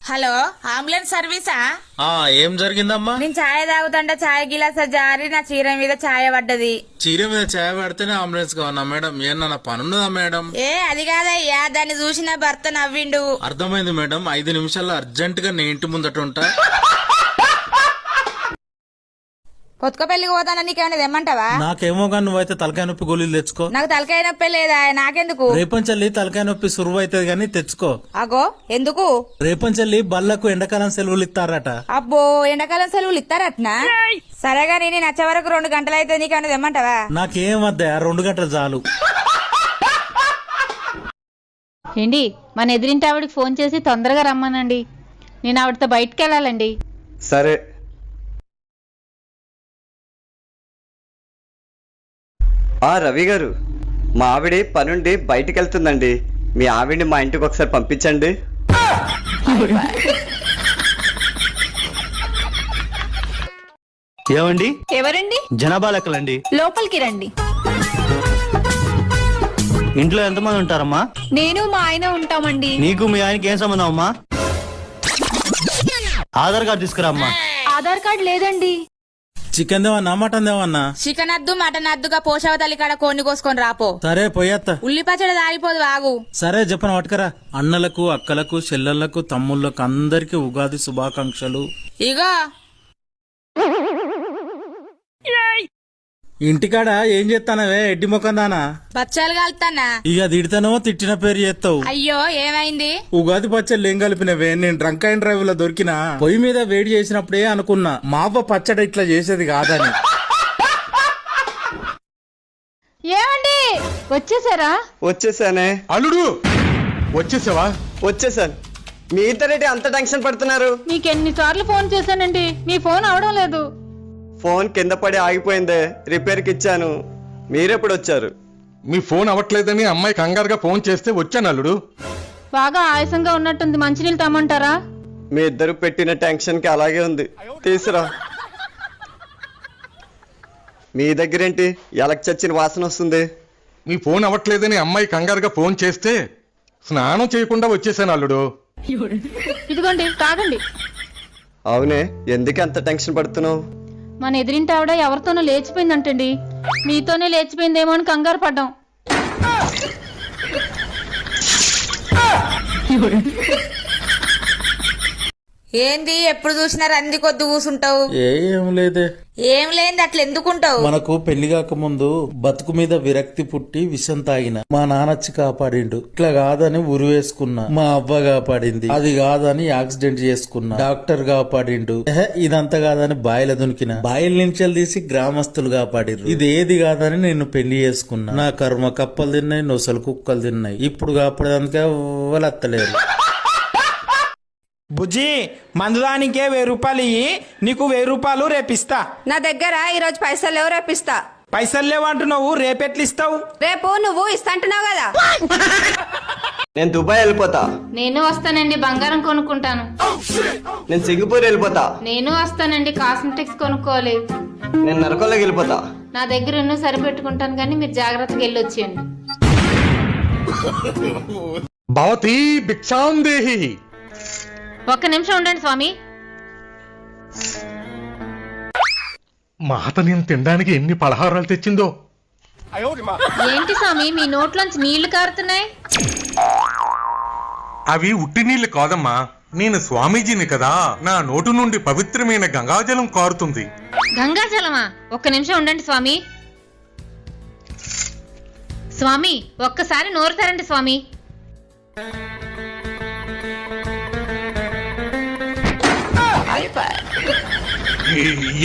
Hello, ambulance సర్వీసా? ఏం జరిగిందమ్మా? నేను ఛాయ్ తాగుతుంటే ఛాయ్ గిలాస జారి నా చీర మీద ఛాయ్ పడ్డది. చీర మీద ఛాయ్ పడితేనే అంబులెన్స్ కావన్నా మేడం? ఏమన్నా పనున్నదా మేడం? అది కాదయ్యా, దాన్ని చూసి నా భర్త నవ్విండు. అర్థమైంది మేడం, 5 నిమిషాల్లో అర్జెంట్ గా నీ ఇంటి ముందట ఉంటా. కొత్త పెళ్లికి పోతానా, నీకేమైనా తెమ్మంటావా? నాకేమో కానీ నువ్వైతే తలకాయ నొప్పి గోళీలు తెచ్చుకో. నాకు తలకాయ నొప్పి లేదా, నాకెందుకు? రేపంచల్లి తలకాయ నొప్పి సురువు అవుతుంది గానీ తెచ్చుకో. అగో ఎందుకు? రేపంచల్లి బల్లకు ఎండాకాలం సెలవులు ఇస్తారట. అబ్బో, ఎండాకాలం సెలవులు ఇస్తారట్నా? సరేగా, నేను వచ్చే వరకు 2 గంటలు అయితే నీకేమైనా తెమ్మంటావా? నాకేం వద్దా, 2 గంటలు చాలు. ఏంటి, మన ఎదిరింటి ఆవిడకి ఫోన్ చేసి తొందరగా రమ్మనండి, నేను ఆవిడతో బయటకు వెళ్ళాలండి. సరే. రవి గారు, మా ఆవిడ పనుండి బయటికి వెళ్తుందండి. మీ ఆవిడ్ని మా ఇంటికి ఒకసారి పంపించండి. ఏమండి? ఎవరండి? జనాభా లెక్కలండి. లోపలికి రండి. ఇంట్లో ఎంతమంది ఉంటారమ్మా? నేను మా ఆయన ఉంటామండి. నీకు మీ ఆయనకి ఏం సంబంధం అమ్మా? ఆధార్ కార్డు తీసుకురామ్మా. ఆధార్ కార్డు లేదండి. చికెన్ దేవన్నా, మటన్ దేవన్నా? చికెన్ అద్దు, మటన్ అద్దుగా పోషవతల్లి కాడ కోన్ని కోసుకొని రాపో. సరే పోయేత్త. ఉల్లి పచ్చడి దాగిపోదు, ఆగు. సరే చెప్పను పట్టుకరా. అన్నలకు, అక్కలకు, చెల్లెళ్లకు, తమ్ముళ్లకు అందరికి ఉగాది శుభాకాంక్షలు. ఇగో ఇంటికాడ ఏం చేస్తానవే ఎడ్డి ముఖం దానా? బచ్చాలు కాలుతానా? ఇక తిడతానో తిట్టిన పేరు చేస్తావు. అయ్యో, ఏమైంది? ఉగాది పచ్చళ్ళు ఏం కలిపినవే? నేను డ్రంక్ అండ్ డ్రైవ్ లో దొరికినా పొయ్యి మీద వేడి చేసినప్పుడే అనుకున్నా మా అవ్వ పచ్చడి ఇట్లా చేసేది కాదని. ఏమండి, వచ్చేసారా? వచ్చేసానే. అల్లుడు వచ్చేసావా? వచ్చేసాను. మీ ఇద్దరేంటి అంత టెన్షన్ పడుతున్నారు? మీకు ఎన్నిసార్లు ఫోన్ చేశానండి, మీ ఫోన్ అవడం లేదు. ఫోన్ కింద పడి ఆగిపోయిందే, రిపేర్కి ఇచ్చాను. మీరెప్పుడు వచ్చారు? మీ ఫోన్ అవ్వట్లేదని అమ్మాయి కంగారుగా ఫోన్ చేస్తే వచ్చాను అల్లుడు. బాగా ఆయాసంగా ఉన్నట్టుంది, మంచినీళ్ళు తమ్మంటారా? మీ ఇద్దరు పెట్టిన టెన్షన్ కి అలాగే ఉంది, తీసురా. మీ దగ్గరేంటి ఎలక్ చచ్చిన వాసన వస్తుంది? మీ ఫోన్ అవ్వట్లేదని అమ్మాయి కంగారుగా ఫోన్ చేస్తే స్నానం చేయకుండా వచ్చేసాను అల్లుడు. ఇదిగోండి, తాగండి. అవునే, ఎందుకు అంత టెన్షన్ పడుతున్నావు? మన ఎదిరింటి ఆవిడ ఎవరితోనో లేచిపోయిందంటండి, మీతోనే లేచిపోయిందేమో అని కంగారు పడ్డాం. ఏంది ఎప్పుడు చూసినా రంది కొద్ది కూసుంటావు? ఏం లేదే. ఏం లేని అట్లా ఎందుకుంటావు? మనకు పెళ్లి కాకముందు బతుకు మీద విరక్తి పుట్టి విషం తాగిన. మా నాన్నచ్చి కాపాడిండు. ఇట్లా కాదని ఉరివేసుకున్నా, మా అవ్వ కాపాడింది. అది కాదని యాక్సిడెంట్ చేసుకున్నా, డాక్టర్ కాపాడిండు. ఇదంతా కాదని బాయిల దునికిన, బాయిల నుంచి తీసి గ్రామస్తులు కాపాడిరు. ఇది ఏది కాదని నేను పెళ్లి చేసుకున్నా. నా కర్మ కప్పలు తిన్నాయి, నొసలు కుక్కలు తిన్నాయి. ఇప్పుడు కాపాడడానికి ఎవ్వరు అత్తలేరు. బుజ్జి, మందుదానికే 1000 రూపాయలు ఇయ్యి, నీకు 1000 రూపాయలు రేపిస్తా. నా దగ్గర ఈరోజు పైసలు లేవు, రేపిస్తా. పైసలు లేవంటున్నావు, రేపెట్లు ఇస్తావు? రేపు నువ్వు ఇస్తాంటున్నావు కదా. నేను దుబాయ్ వెళ్ళిపోతా. నేను వస్తానండి, బంగారం కొనుక్కుంటాను. నేను సింగపూర్ వెళ్ళిపోతా. నేను వస్తానండి, కాస్మెటిక్స్ కొనుక్కోవాలి. నేను నరకంలోకి వెళ్ళిపోతా. నా దగ్గర ఎన్నో సరిపెట్టుకుంటాను, కానీ మీరు జాగ్రత్తగా వెళ్ళొచ్చేయండి. భవతి భిక్షాం దేహి. ఒక్క నిమిషం ఉండండి స్వామి. మా అత నేను తినడానికి ఎన్ని పలహారాలు తెచ్చిందో. ఏంటి స్వామి, మీ నోట్లోంచి నీళ్లు కారుతున్నాయి? అవి ఉట్టి నీళ్లు కాదమ్మా, నేను స్వామీజీని కదా, నా నోటు నుండి పవిత్రమైన గంగాజలం కారుతుంది. గంగాజలమా? ఒక్క నిమిషం ఉండండి స్వామి. స్వామి, ఒక్కసారి నోరు తెరండి స్వామి.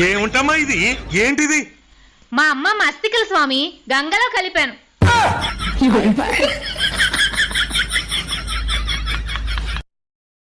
ఏముంటమ్మా ఇది? ఏంటిది? మా అమ్మ మస్తికలు స్వామి, గంగలో కలిపాను.